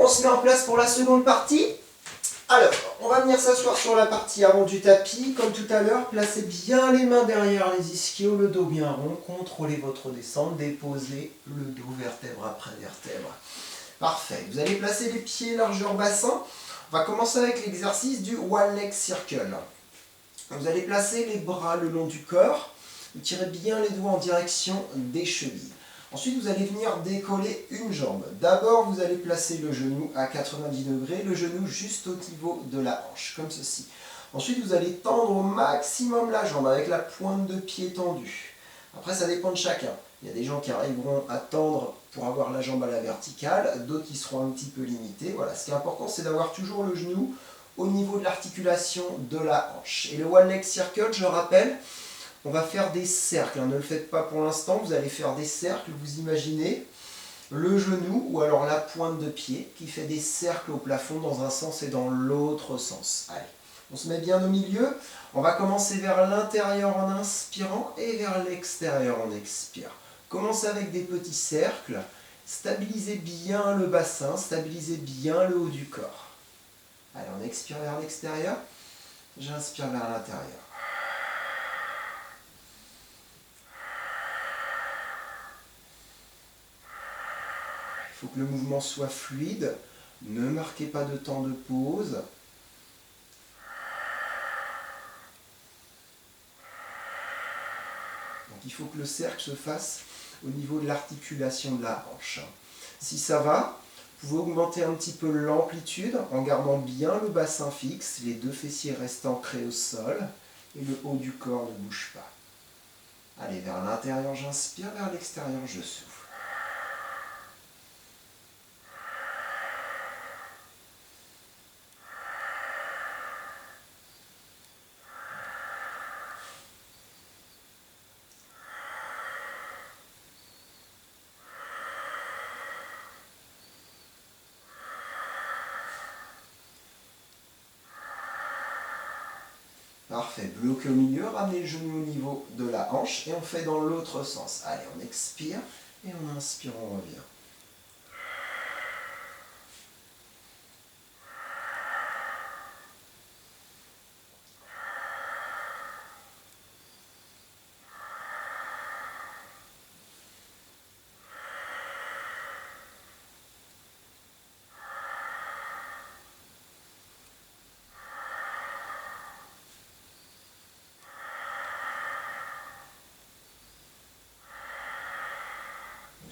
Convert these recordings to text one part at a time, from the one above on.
On se met en place pour la seconde partie. Alors, on va venir s'asseoir sur la partie avant du tapis. Comme tout à l'heure, placez bien les mains derrière les ischios, le dos bien rond. Contrôlez votre descente, déposez le dos vertèbre après vertèbre. Parfait. Vous allez placer les pieds largeur bassin. On va commencer avec l'exercice du One Leg Circle. Vous allez placer les bras le long du corps. Vous tirez bien les doigts en direction des chevilles. Ensuite, vous allez venir décoller une jambe. D'abord, vous allez placer le genou à 90 degrés, le genou juste au niveau de la hanche, comme ceci. Ensuite, vous allez tendre au maximum la jambe avec la pointe de pied tendue. Après, ça dépend de chacun. Il y a des gens qui arriveront à tendre pour avoir la jambe à la verticale, d'autres qui seront un petit peu limités. Voilà, ce qui est important, c'est d'avoir toujours le genou au niveau de l'articulation de la hanche. Et le One Leg Circle, je rappelle, on va faire des cercles, ne le faites pas pour l'instant, vous allez faire des cercles, vous imaginez le genou ou alors la pointe de pied qui fait des cercles au plafond dans un sens et dans l'autre sens. Allez, on se met bien au milieu, on va commencer vers l'intérieur en inspirant et vers l'extérieur en expirant. Commencez avec des petits cercles, stabilisez bien le bassin, stabilisez bien le haut du corps. Allez, on expire vers l'extérieur, j'inspire vers l'intérieur. Il faut que le mouvement soit fluide, ne marquez pas de temps de pause. Donc il faut que le cercle se fasse au niveau de l'articulation de la hanche. Si ça va, vous pouvez augmenter un petit peu l'amplitude en gardant bien le bassin fixe, les deux fessiers restent ancrés au sol et le haut du corps ne bouge pas. Allez, vers l'intérieur j'inspire, vers l'extérieur je souffle. Parfait, bloquez au milieu, ramenez le genou au niveau de la hanche et on fait dans l'autre sens. Allez, on expire et on inspire, on revient.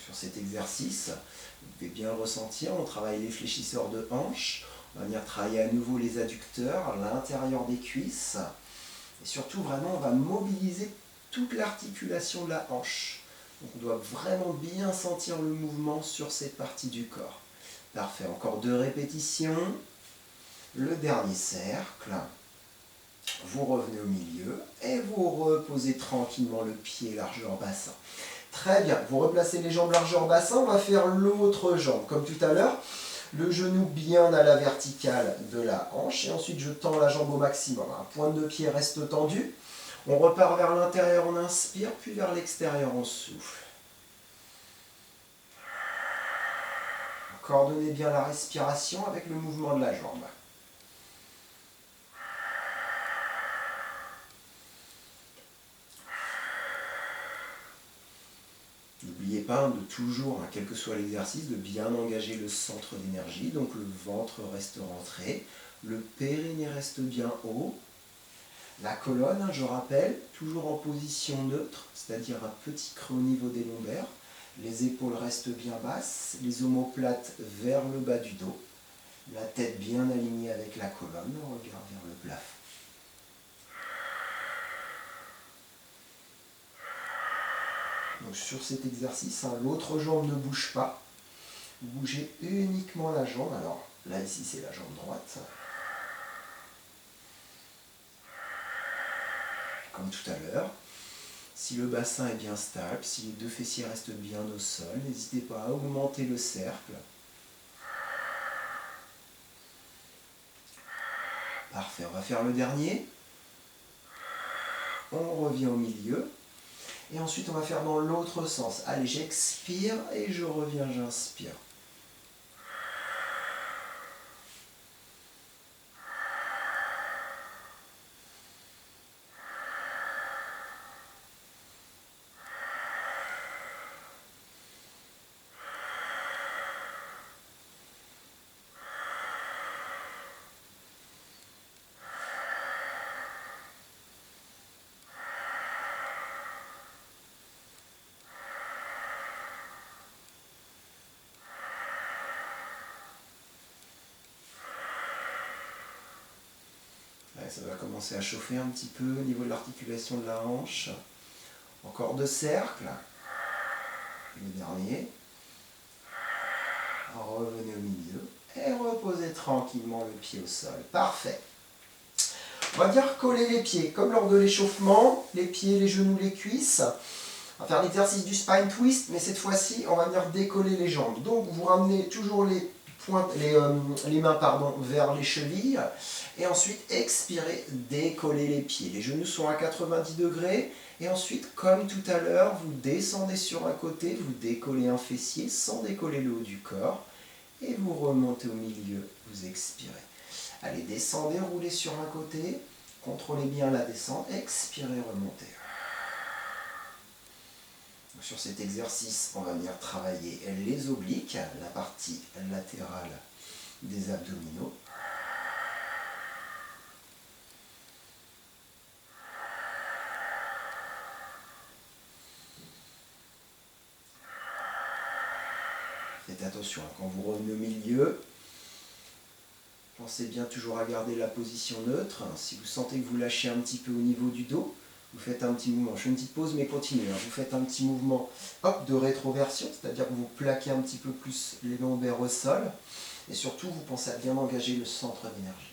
Sur cet exercice, vous pouvez bien ressentir, on travaille les fléchisseurs de hanches, on va venir travailler à nouveau les adducteurs, l'intérieur des cuisses, et surtout vraiment on va mobiliser toute l'articulation de la hanche. Donc on doit vraiment bien sentir le mouvement sur cette partie du corps. Parfait, encore 2 répétitions, le dernier cercle, vous revenez au milieu et vous reposez tranquillement le pied largeur bassin. Très bien, vous replacez les jambes largeur bassin, on va faire l'autre jambe. Comme tout à l'heure, le genou bien à la verticale de la hanche. Et ensuite, je tends la jambe au maximum. La pointe de pied reste tendue. On repart vers l'intérieur, on inspire, puis vers l'extérieur, on souffle. Coordonnez bien la respiration avec le mouvement de la jambe. N'oubliez pas de toujours, quel que soit l'exercice, de bien engager le centre d'énergie. Donc le ventre reste rentré, le périnée reste bien haut. La colonne, je rappelle, toujours en position neutre, c'est-à-dire un petit creux au niveau des lombaires. Les épaules restent bien basses, les omoplates vers le bas du dos. La tête bien alignée avec la colonne, le regard vers le plafond. Donc sur cet exercice, l'autre jambe ne bouge pas. Vous bougez uniquement la jambe. Alors là, ici, c'est la jambe droite. Comme tout à l'heure. Si le bassin est bien stable, si les deux fessiers restent bien au sol, n'hésitez pas à augmenter le cercle. Parfait, on va faire le dernier. On revient au milieu. Et ensuite, on va faire dans l'autre sens. Allez, j'expire et je reviens, j'inspire. Ça va commencer à chauffer un petit peu au niveau de l'articulation de la hanche. Encore 2 cercles. Le dernier. Revenez au milieu et reposez tranquillement le pied au sol. Parfait. On va bien recoller les pieds, comme lors de l'échauffement, les pieds, les genoux, les cuisses. On va faire l'exercice du spine twist, mais cette fois-ci, on va venir décoller les jambes. Donc, vous ramenez toujours les mains vers les chevilles. Et ensuite, expirez, décollez les pieds. Les genoux sont à 90 degrés. Et ensuite, comme tout à l'heure, vous descendez sur un côté, vous décollez un fessier sans décoller le haut du corps. Et vous remontez au milieu, vous expirez. Allez, descendez, roulez sur un côté. Contrôlez bien la descente. Expirez, remontez. Sur cet exercice, on va venir travailler les obliques, la partie latérale des abdominaux. Faites attention, quand vous revenez au milieu, pensez bien toujours à garder la position neutre. Si vous sentez que vous lâchez un petit peu au niveau du dos, vous faites un petit mouvement. Je fais une petite pause, mais continuez. Vous faites un petit mouvement de rétroversion, c'est-à-dire que vous plaquez un petit peu plus les lombaires au sol. Et surtout, vous pensez à bien engager le centre d'énergie.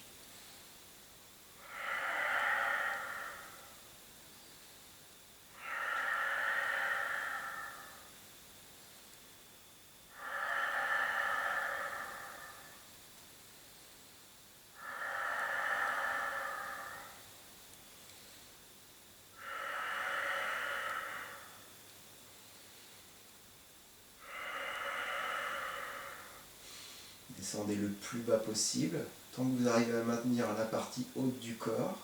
Descendez le plus bas possible, tant que vous arrivez à maintenir la partie haute du corps.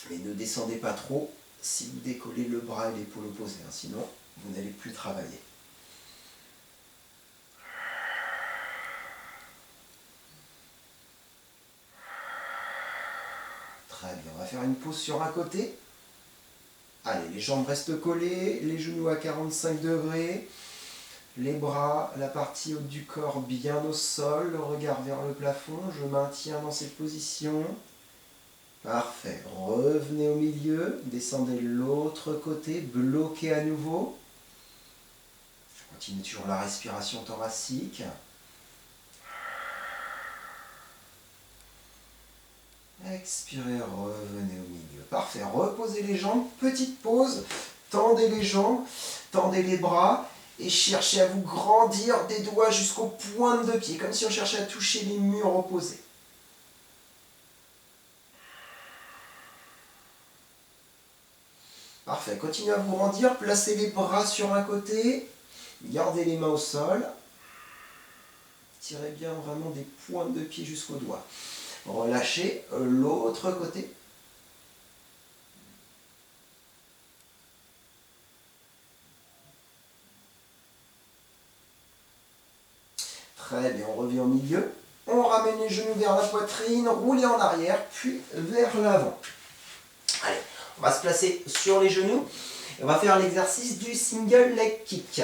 Mais ne descendez pas trop si vous décollez le bras et l'épaule opposée, sinon vous n'allez plus travailler. Très bien, on va faire une pause sur un côté. Allez, les jambes restent collées, les genoux à 45 degrés. Les bras, la partie haute du corps bien au sol, le regard vers le plafond. Je maintiens dans cette position. Parfait. Revenez au milieu, descendez l'autre côté, bloquez à nouveau. Je continue toujours la respiration thoracique. Expirez, revenez au milieu. Parfait. Reposez les jambes, petite pause. Tendez les jambes, tendez les bras. Et cherchez à vous grandir des doigts jusqu'aux pointes de pied, comme si on cherchait à toucher les murs opposés. Parfait, continuez à vous grandir, placez les bras sur un côté, gardez les mains au sol. Tirez bien vraiment des pointes de pied jusqu'aux doigts. Relâchez l'autre côté. Très bien, on revient au milieu. On ramène les genoux vers la poitrine, roulez en arrière, puis vers l'avant. Allez, on va se placer sur les genoux. Et on va faire l'exercice du single leg kick.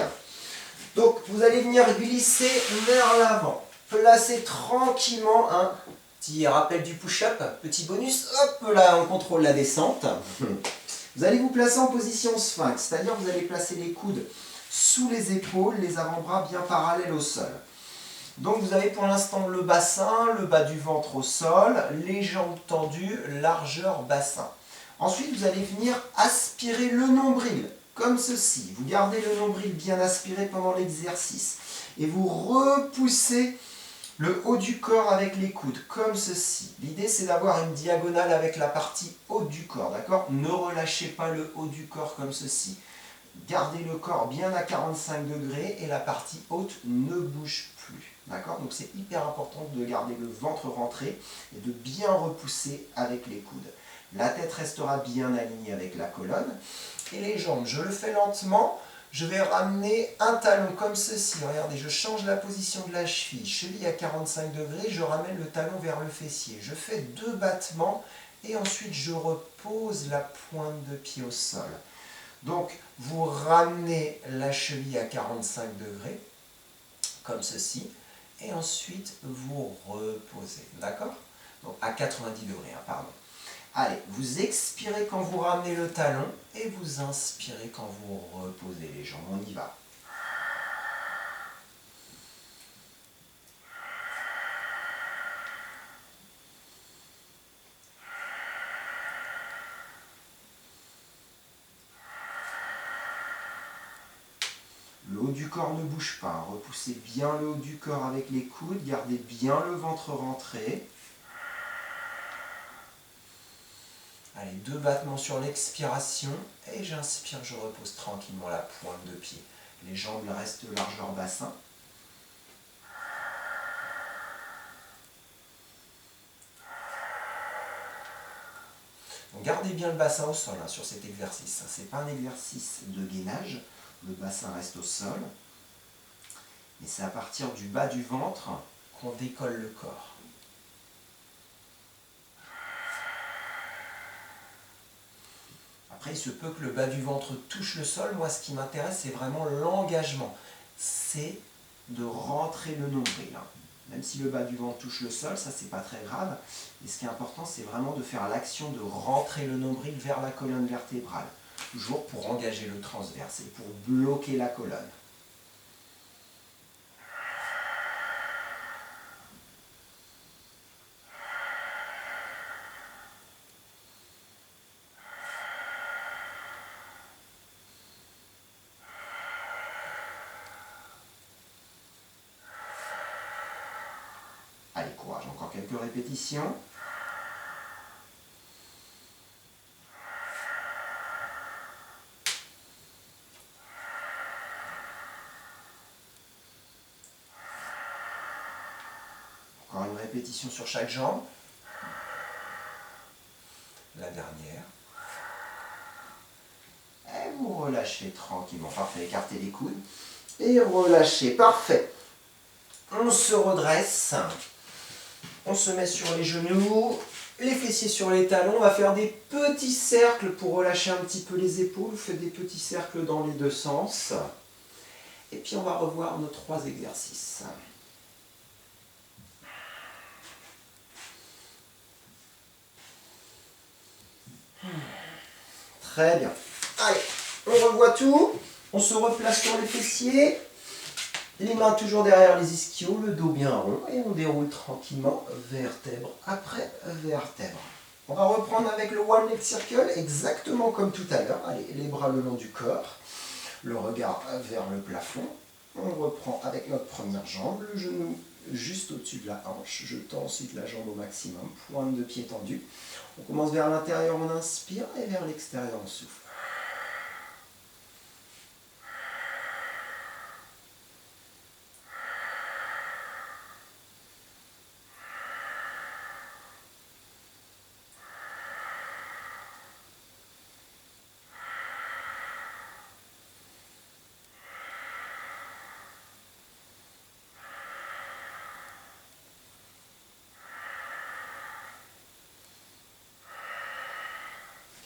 Donc, vous allez venir glisser vers l'avant. Placez tranquillement un petit rappel du push-up, petit bonus. Hop là, on contrôle la descente. Vous allez vous placer en position sphinx, c'est-à-dire que vous allez placer les coudes sous les épaules, les avant-bras bien parallèles au sol. Donc vous avez pour l'instant le bassin, le bas du ventre au sol, les jambes tendues, largeur bassin. Ensuite, vous allez venir aspirer le nombril, comme ceci. Vous gardez le nombril bien aspiré pendant l'exercice. Et vous repoussez le haut du corps avec les coudes, comme ceci. L'idée, c'est d'avoir une diagonale avec la partie haute du corps, d'accord? Ne relâchez pas le haut du corps comme ceci. Gardez le corps bien à 45 degrés et la partie haute ne bouge plus. D'accord? Donc c'est hyper important de garder le ventre rentré et de bien repousser avec les coudes. La tête restera bien alignée avec la colonne. Et les jambes, je le fais lentement. Je vais ramener un talon comme ceci. Regardez, je change la position de la cheville. Cheville à 45 degrés, je ramène le talon vers le fessier. Je fais 2 battements et ensuite je repose la pointe de pied au sol. Donc, vous ramenez la cheville à 45 degrés, comme ceci, et ensuite vous reposez. D'accord? Donc à 90 degrés, hein, pardon. Allez, vous expirez quand vous ramenez le talon et vous inspirez quand vous reposez les jambes. On y va. Le haut du corps ne bouge pas. Repoussez bien le haut du corps avec les coudes. Gardez bien le ventre rentré. Allez, 2 battements sur l'expiration. Et j'inspire, je repose tranquillement la pointe de pied. Les jambes restent largeur bassin. Donc, gardez bien le bassin au sol hein, sur cet exercice. Ce n'est pas un exercice de gainage. Le bassin reste au sol. Et c'est à partir du bas du ventre qu'on décolle le corps. Après, il se peut que le bas du ventre touche le sol. Moi, ce qui m'intéresse, c'est vraiment l'engagement. C'est de rentrer le nombril. Même si le bas du ventre touche le sol, ça, c'est pas très grave. Et ce qui est important, c'est vraiment de faire l'action de rentrer le nombril vers la colonne vertébrale. Toujours pour engager le transverse et pour bloquer la colonne. Allez, courage, encore quelques répétitions. Encore une répétition sur chaque jambe. La dernière. Et vous relâchez tranquillement. Parfait, écartez les coudes. Et relâchez, parfait. On se redresse. On se met sur les genoux, les fessiers sur les talons. On va faire des petits cercles pour relâcher un petit peu les épaules. Vous faites des petits cercles dans les deux sens. Et puis on va revoir nos 3 exercices. Très bien. Allez, on revoit tout. On se replace sur les fessiers. Les mains toujours derrière les ischios, le dos bien rond. Et on déroule tranquillement vertèbre après vertèbre. On va reprendre avec le One Leg Circle, exactement comme tout à l'heure. Allez, les bras le long du corps. Le regard vers le plafond. On reprend avec notre première jambe, le genou juste au-dessus de la hanche. Je tends ensuite la jambe au maximum, pointe de pied tendue. On commence vers l'intérieur, on inspire, et vers l'extérieur, on souffle.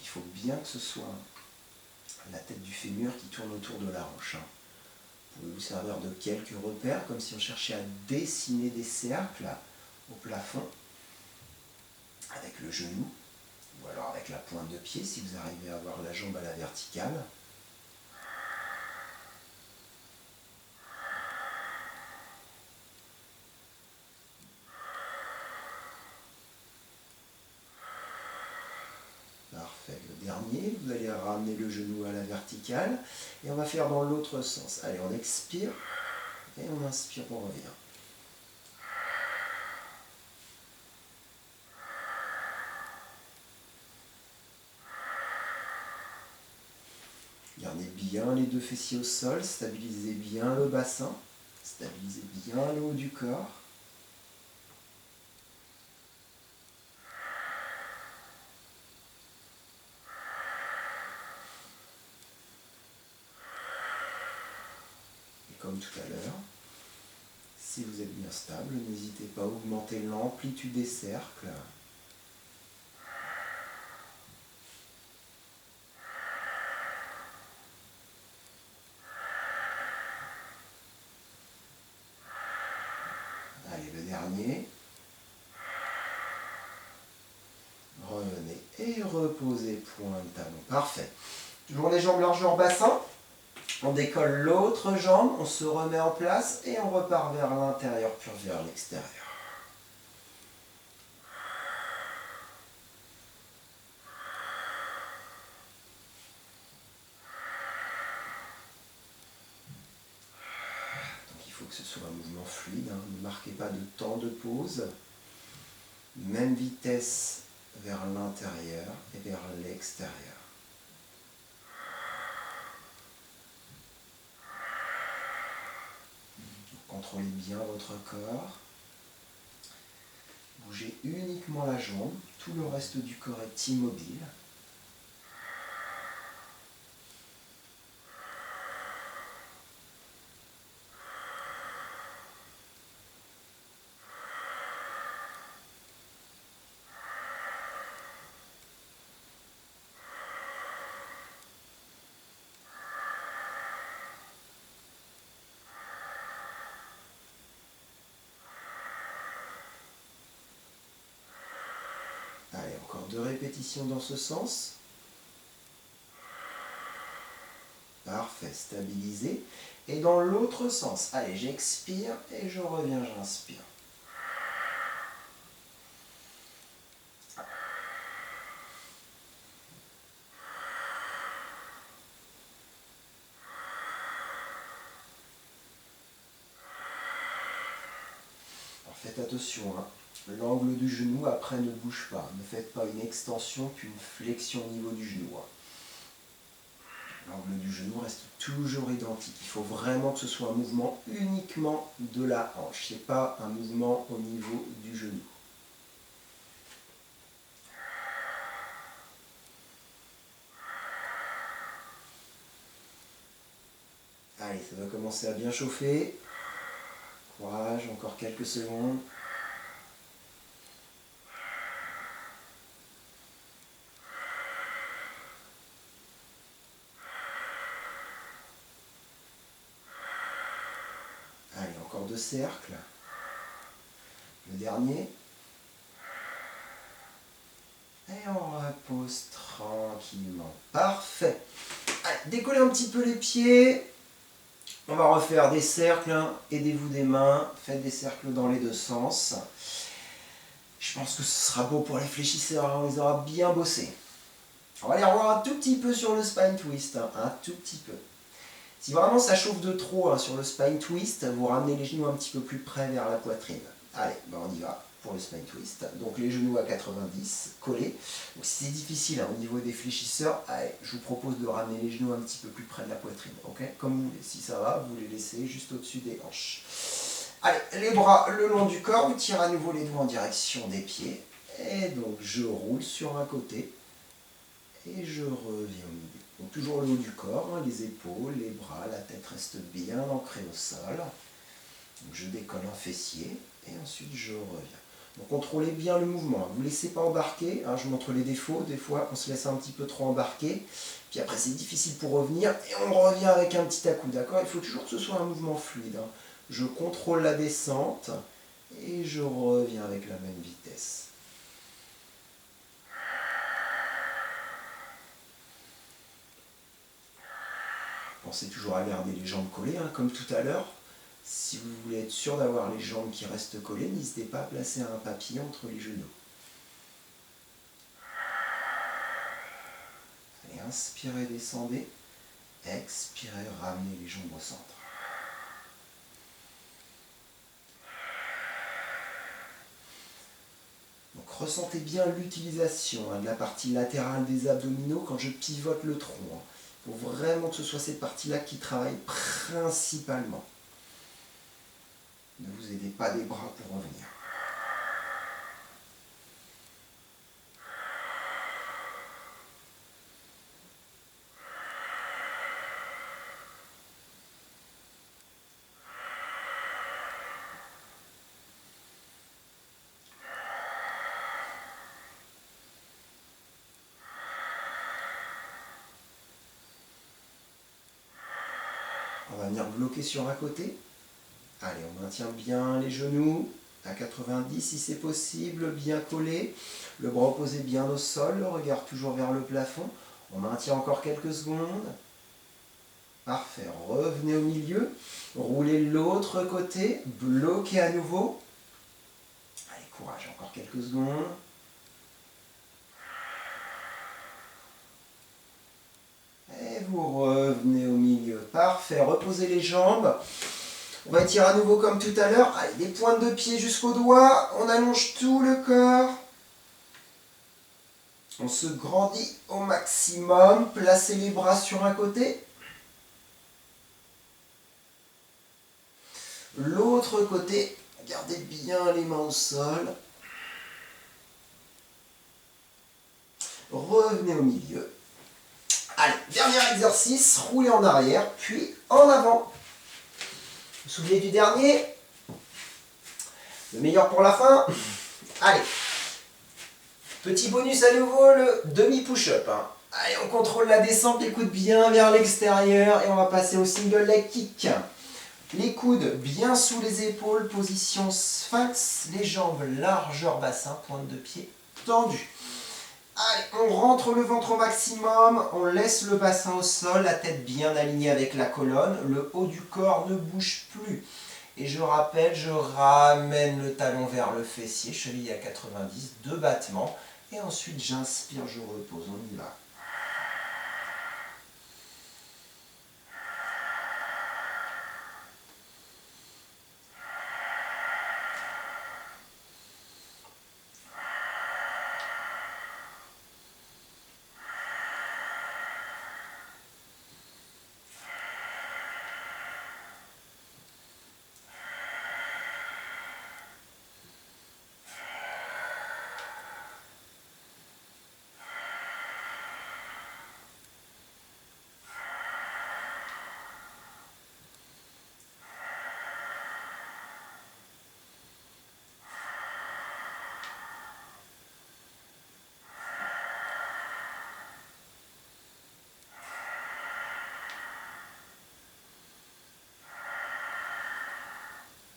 Il faut bien que ce soit la tête du fémur qui tourne autour de la hanche. Vous pouvez vous servir de quelques repères, comme si on cherchait à dessiner des cercles au plafond, avec le genou, ou alors avec la pointe de pied, si vous arrivez à avoir la jambe à la verticale. Parfait. Le dernier, vous allez ramener le genou à la verticale, et on va faire dans l'autre sens. Allez, on expire, et on inspire, on revient. Gardez bien les 2 fessiers au sol, stabilisez bien le bassin, stabilisez bien le haut du corps. Et comme tout à l'heure, si vous êtes bien stable, n'hésitez pas à augmenter l'amplitude des cercles. Allez, le dernier. reposez point de talon. Parfait. Toujours les jambes larges hors bassin. On décolle l'autre jambe, on se remet en place et on repart vers l'intérieur puis vers l'extérieur. Donc il faut que ce soit un mouvement fluide, hein. Ne marquez pas de temps de pause. Même vitesse vers l'intérieur et vers l'extérieur. Contrôlez bien votre corps. Bougez uniquement la jambe, tout le reste du corps est immobile. Allez, encore 2 répétitions dans ce sens. Parfait, stabilisé. Et dans l'autre sens. Allez, j'expire et je reviens, j'inspire. Alors faites attention, hein. L'angle du genou après ne bouge pas. Ne faites pas une extension puis une flexion au niveau du genou, hein. L'angle du genou reste toujours identique. Il faut vraiment que ce soit un mouvement uniquement de la hanche. Ce n'est pas un mouvement au niveau du genou. Allez, ça va commencer à bien chauffer. Courage, encore quelques secondes. Allez, encore 2 cercles. Le dernier. Et on repose tranquillement. Parfait. Allez, décollez un petit peu les pieds. On va refaire des cercles, hein. Aidez-vous des mains. Faites des cercles dans les 2 sens. Je pense que ce sera beau pour les fléchisseurs. On les aura bien bossés. On va les revoir un tout petit peu sur le spine twist. Hein. Un tout petit peu. Si vraiment ça chauffe de trop, hein, sur le spine twist, vous ramenez les genoux un petit peu plus près vers la poitrine. Allez, ben on y va pour le spine twist. Donc les genoux à 90, collés. Donc si c'est difficile, hein, au niveau des fléchisseurs, allez, je vous propose de ramener les genoux un petit peu plus près de la poitrine. Okay, comme vous voulez. Si ça va, vous les laissez juste au-dessus des hanches. Allez, les bras le long du corps, vous tirez à nouveau les doigts en direction des pieds. Et donc je roule sur un côté. Et je reviens au milieu. Donc toujours le haut du corps, hein, les épaules, les bras, la tête reste bien ancrée au sol. Donc je décolle un fessier et ensuite je reviens. Donc contrôlez bien le mouvement, hein. Vous ne laissez pas embarquer, hein, je montre les défauts, des fois on se laisse un petit peu trop embarquer, puis après c'est difficile pour revenir et on revient avec un petit à-coup, d'accord? Il faut toujours que ce soit un mouvement fluide, hein. Je contrôle la descente et je reviens avec la même vitesse. Pensez toujours à garder les jambes collées, hein, comme tout à l'heure. Si vous voulez être sûr d'avoir les jambes qui restent collées, n'hésitez pas à placer un papier entre les genoux. Allez, inspirez, descendez. Expirez, ramenez les jambes au centre. Donc ressentez bien l'utilisation, hein, de la partie latérale des abdominaux quand je pivote le tronc, hein. Il faut vraiment que ce soit cette partie-là qui travaille principalement. Ne vous aidez pas des bras pour revenir. On va venir bloquer sur un côté. Allez, on maintient bien les genoux. à 90 si c'est possible, bien collé. Le bras opposé bien au sol, le regard toujours vers le plafond. On maintient encore quelques secondes. Parfait, revenez au milieu. Roulez l'autre côté, bloquez à nouveau. Allez, courage, encore quelques secondes. Et vous revenez au milieu. Parfait, reposez les jambes. On va étirer à nouveau comme tout à l'heure. Allez, des pointes de pied jusqu'aux doigts. On allonge tout le corps. On se grandit au maximum. Placez les bras sur un côté. L'autre côté. Gardez bien les mains au sol. Revenez au milieu. Allez, dernier exercice. Roulez en arrière, puis en avant. Vous vous souvenez du dernier? Le meilleur pour la fin. Allez. Petit bonus à nouveau, le demi-push-up. Allez, on contrôle la descente, les coudes bien vers l'extérieur et on va passer au single leg kick. Les coudes bien sous les épaules, position sphinx, les jambes largeur bassin, pointe de pied tendue. Allez, on rentre le ventre au maximum, on laisse le bassin au sol, la tête bien alignée avec la colonne, le haut du corps ne bouge plus. Et je rappelle, je ramène le talon vers le fessier, cheville à 90, 2 battements. Et ensuite, j'inspire, je repose, on y va.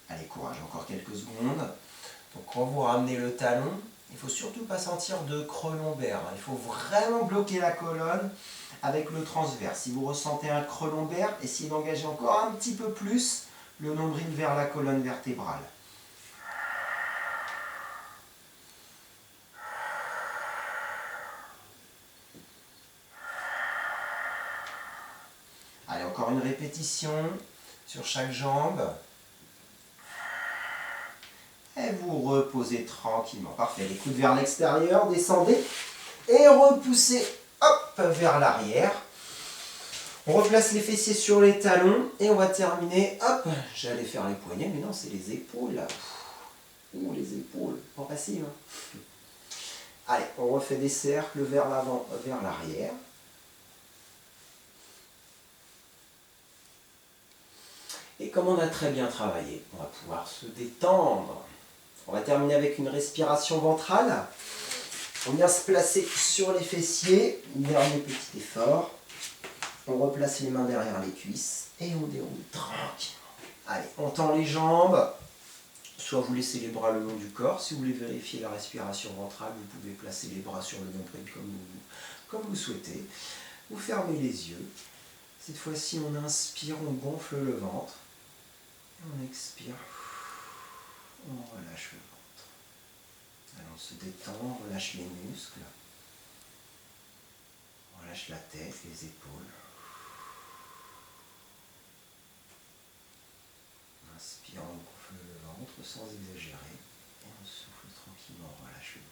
Allez, courage, encore quelques secondes. Donc quand vous ramenez le talon, il ne faut surtout pas sentir de creux lombaire. Il faut vraiment bloquer la colonne avec le transverse. Si vous ressentez un creux lombaire, essayez d'engager encore un petit peu plus le nombril vers la colonne vertébrale. Allez, encore une répétition sur chaque jambe. Et vous reposez tranquillement. Parfait. Les coudes vers l'extérieur, descendez. Et repoussez, hop, vers l'arrière. On replace les fessiers sur les talons. Et on va terminer, hop, j'allais faire les poignets, mais non, c'est les épaules, là. Ouh, les épaules, pas facile. Allez, on refait des cercles vers l'avant, vers l'arrière. Et comme on a très bien travaillé, on va pouvoir se détendre. On va terminer avec une respiration ventrale. On vient se placer sur les fessiers. Dernier petit effort. On replace les mains derrière les cuisses et on déroule tranquillement. Allez, on tend les jambes. Soit vous laissez les bras le long du corps. Si vous voulez vérifier la respiration ventrale, vous pouvez placer les bras sur le nombril comme vous souhaitez. Vous fermez les yeux. Cette fois-ci, on inspire, on gonfle le ventre. Et on expire. On relâche le ventre. Alors on se détend, on relâche les muscles. On relâche la tête, les épaules. On inspire, on gonfle le ventre sans exagérer. Et on souffle tranquillement, on relâche le ventre.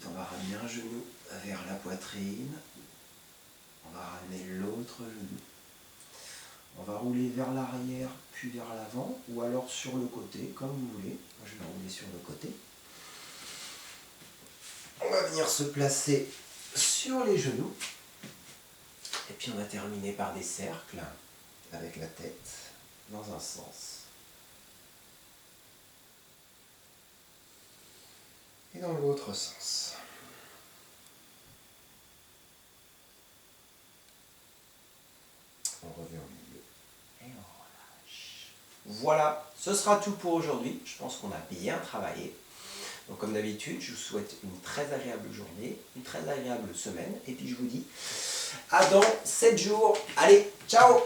Ensuite, on va ramener un genou vers la poitrine. On va ramener l'autre genou. On va rouler vers l'arrière, puis vers l'avant, ou alors sur le côté, comme vous voulez. Moi, je vais rouler sur le côté. On va venir se placer sur les genoux. Et puis on va terminer par des cercles avec la tête dans un sens. Et dans l'autre sens. On revient au milieu et on relâche. Voilà, ce sera tout pour aujourd'hui. Je pense qu'on a bien travaillé. Donc comme d'habitude, je vous souhaite une très agréable journée, une très agréable semaine. Et puis je vous dis à dans 7 jours. Allez, ciao!